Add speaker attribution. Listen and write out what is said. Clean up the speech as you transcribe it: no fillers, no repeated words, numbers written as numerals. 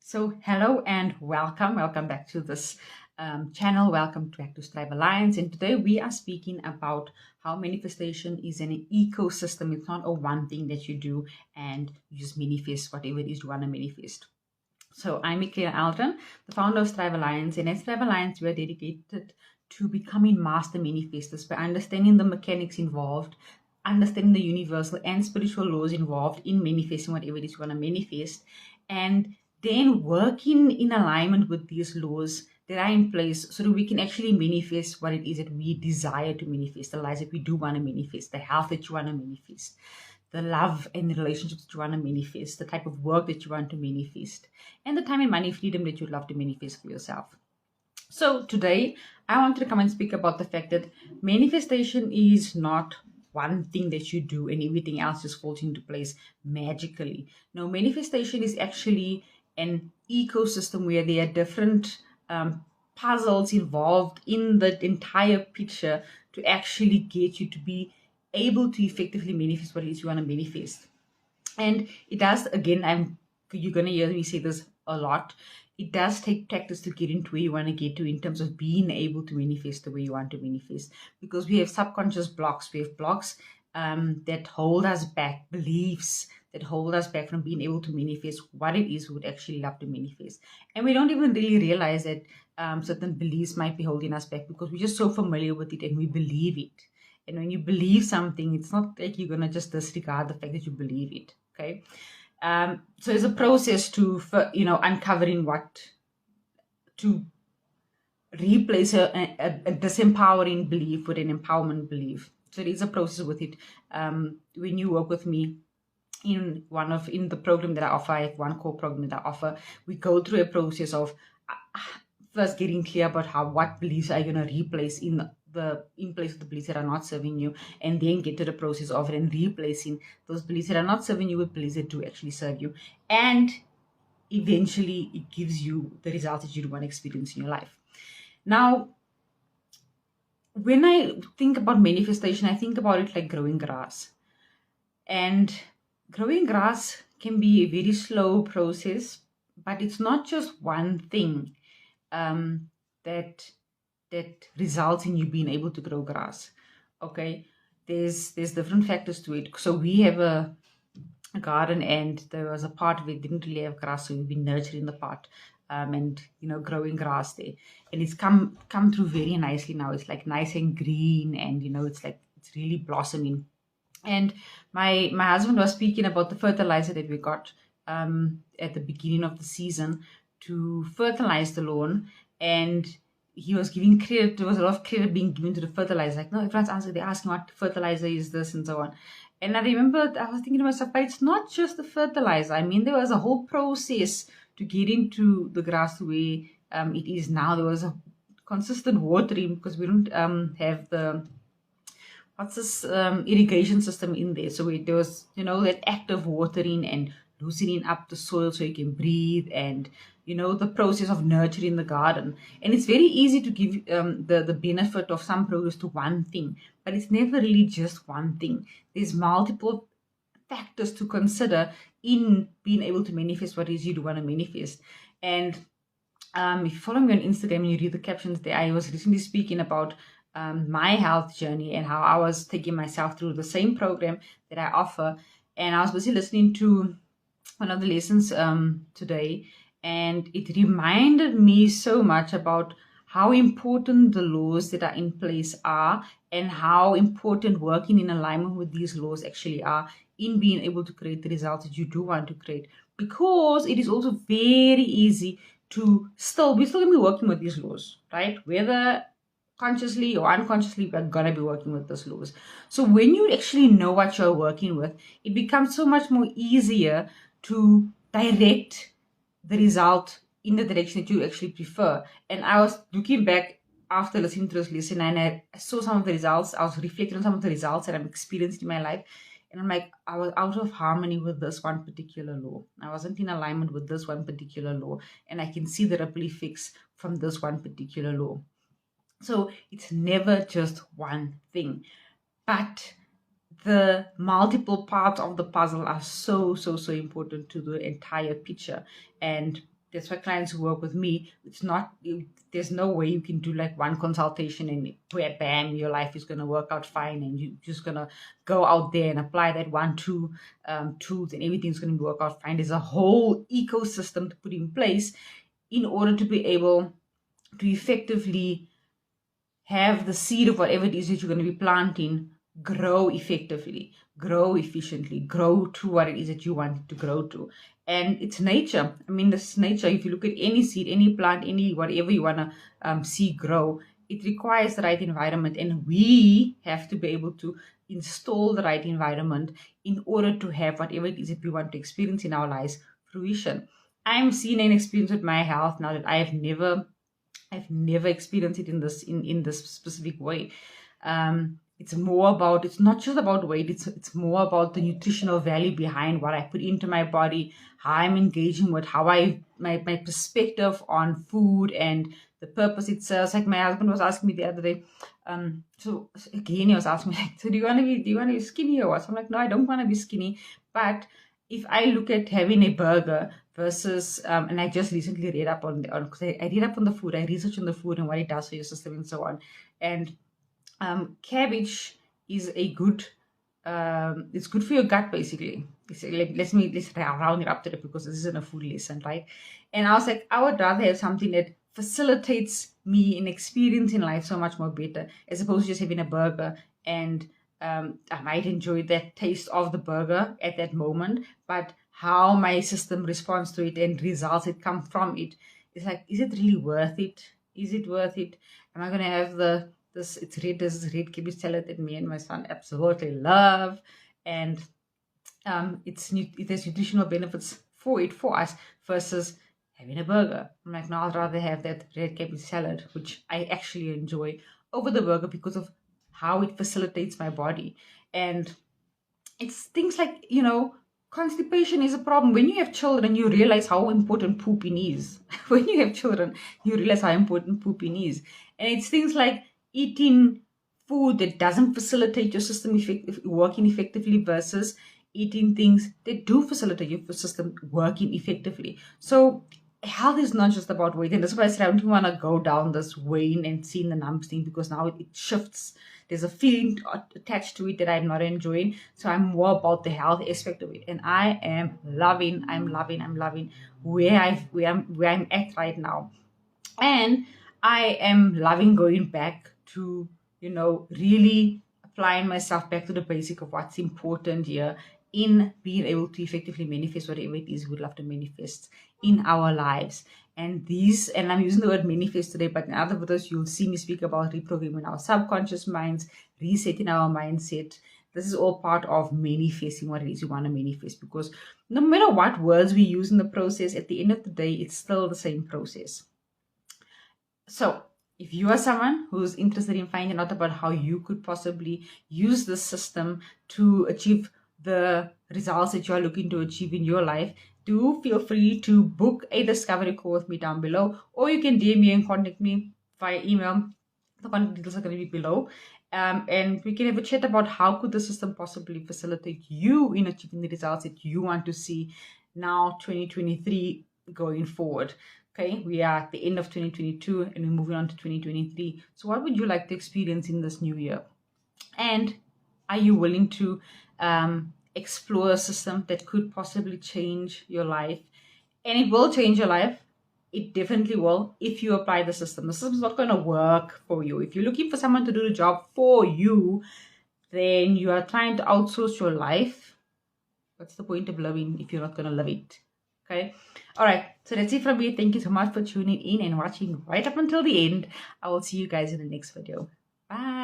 Speaker 1: So hello and welcome back to this channel. Welcome back to Strive Alliance. And today we are speaking about how manifestation is an ecosystem. It's not a one thing that you do and you just manifest whatever it is you want to manifest. So I'm Michaela Aldrin, the founder of Strive Alliance. And at Strive Alliance, we are dedicated to becoming master manifestors by understanding the mechanics involved, understanding the universal and spiritual laws involved in manifesting whatever it is you want to manifest, and then working in alignment with these laws that are in place so that we can actually manifest what it is that we desire to manifest, the lives that we do want to manifest, the health that you want to manifest, the love and the relationships that you want to manifest, the type of work that you want to manifest, and the time and money freedom that you'd love to manifest for yourself. So today, I want to come and speak about the fact that manifestation is not one thing that you do and everything else just falls into place magically. No, manifestation is actually an ecosystem where there are different puzzles involved in the entire picture to actually get you to be able to effectively manifest what it is you want to manifest. And it does, again, you're going to hear me say this a lot. It does take practice to get into where you want to get to in terms of being able to manifest the way you want to manifest, because we have subconscious blocks. We have blocks that hold us back, beliefs that hold us back from being able to manifest what it is we would actually love to manifest. And we don't even really realize that certain beliefs might be holding us back because we're just so familiar with it and we believe it. And when you believe something, it's not like you're going to just disregard the fact that you believe it. Okay. So there's a process to, uncovering to replace a disempowering belief with an empowerment belief. So it is a process with it. When you work with me in the program that I offer, I have one core program that I offer. We go through a process of first getting clear about what beliefs are you going to replace in place of the beliefs that are not serving you, and then get to the process of it and replacing those beliefs that are not serving you with beliefs that do actually serve you. And eventually it gives you the results that you want to experience in your life. Now, when I think about manifestation, I think about it like growing grass. And growing grass can be a very slow process, but it's not just one thing that results in you being able to grow grass. Okay, there's different factors to it. So we have a garden, and there was a part where it didn't really have grass, so we've been nurturing the part and growing grass there, and it's come through very nicely now. It's like nice and green, and it's really blossoming. And my husband was speaking about the fertilizer that we got at the beginning of the season to fertilize the lawn, and he was giving credit. There was a lot of credit being given to the fertilizer. Like, no, everyone's answering, they're asking what fertilizer is this and so on. And I remember I was thinking to myself, but it's not just the fertilizer. I mean, there was a whole process to get into the grass the way it is now. There was a consistent watering because we don't have the irrigation system in there. So there was, that active watering and loosening up the soil so you can breathe, and the process of nurturing the garden. And it's very easy to give the benefit of some produce to one thing, but it's never really just one thing. There's multiple factors to consider in being able to manifest what it is you do want to manifest. And if you follow me on Instagram and you read the captions there, I was recently speaking about my health journey and how I was taking myself through the same program that I offer. And I was busy listening to one of the lessons today, and it reminded me so much about how important the laws that are in place are, and how important working in alignment with these laws actually are in being able to create the results that you do want to create. Because it is also very easy to we're still going to be working with these laws, right? Whether consciously or unconsciously, we're going to be working with those laws. So when you actually know what you're working with, it becomes so much more easier to direct the result in the direction that you actually prefer. And I was looking back after listening to this lesson, and I saw some of the results. I was reflecting on some of the results that I've experienced in my life. And I'm like, I was out of harmony with this one particular law. I wasn't in alignment with this one particular law. And I can see the ripple effects from this one particular law. So it's never just one thing, but the multiple parts of the puzzle are so important to the entire picture. And that's why clients who work with me, it's not, there's no way you can do like one consultation and where bam, your life is going to work out fine and you're just going to go out there and apply that one, two tools and everything's going to work out fine. There's a whole ecosystem to put in place in order to be able to effectively have the seed of whatever it is that you're going to be planting grow effectively, grow efficiently, grow to what it is that you want it to grow to. And it's nature. I mean, this nature, if you look at any seed, any plant, any whatever you want to see grow, it requires the right environment. And we have to be able to install the right environment in order to have whatever it is that we want to experience in our lives fruition. I'm seeing an experience with my health now that I've never experienced it in this specific way. It's more about, it's not just about weight, it's more about the nutritional value behind what I put into my body, how I'm engaging with, how my perspective on food and the purpose it serves. Like my husband was asking me the other day, so again he was asking me, like, so do you want to be skinny or what? So I'm like, no, I don't want to be skinny, but if I look at having a burger versus, and I just recently read up on because I read up on the food, I research on the food and what it does for your system and so on. And cabbage is a good, it's good for your gut basically. Let's round it up to it because this isn't a food lesson, right? And I was like, I would rather have something that facilitates me in experiencing life so much more better as opposed to just having a burger and I might enjoy that taste of the burger at that moment, but how my system responds to it and results that come from it is like, is it really worth it? Is it worth it? Am I going to have this red cabbage salad that me and my son absolutely love, and it has nutritional benefits for us versus having a burger. I'm like, no, I'd rather have that red cabbage salad, which I actually enjoy, over the burger because of how it facilitates my body. And it's things like, constipation is a problem. When you have children, you realize how important pooping is. When you have children, you realize how important pooping is. And it's things like eating food that doesn't facilitate your system working effectively versus eating things that do facilitate your system working effectively. So health is not just about weight, and that's why I said I don't want to go down this weighing and seeing the numbers thing because now it shifts. There's a feeling attached to it that I'm not enjoying. So I'm more about the health aspect of it, and I am loving. I'm loving where I'm at right now, and I am loving going back to really applying myself back to the basic of what's important here in being able to effectively manifest whatever it is we'd love to manifest in our lives. And I'm using the word manifest today, but in other videos, you'll see me speak about reprogramming our subconscious minds, resetting our mindset. This is all part of manifesting what it is you want to manifest, because no matter what words we use in the process, at the end of the day, it's still the same process. So if you are someone who's interested in finding out about how you could possibly use this system to achieve the results that you are looking to achieve in your life, do feel free to book a discovery call with me down below, or you can DM me and contact me via email. The contact details are going to be below. And we can have a chat about how could the system possibly facilitate you in achieving the results that you want to see now, 2023, going forward. Okay, we are at the end of 2022 and we're moving on to 2023. So what would you like to experience in this new year? And are you willing to explore a system that could possibly change your life? And it will change your life. It definitely will if you apply the system. The system is not going to work for you. If you're looking for someone to do the job for you, then you are trying to outsource your life. What's the point of living if you're not going to live it? Okay. All right. So that's it from me. Thank you so much for tuning in and watching right up until the end. I will see you guys in the next video. Bye.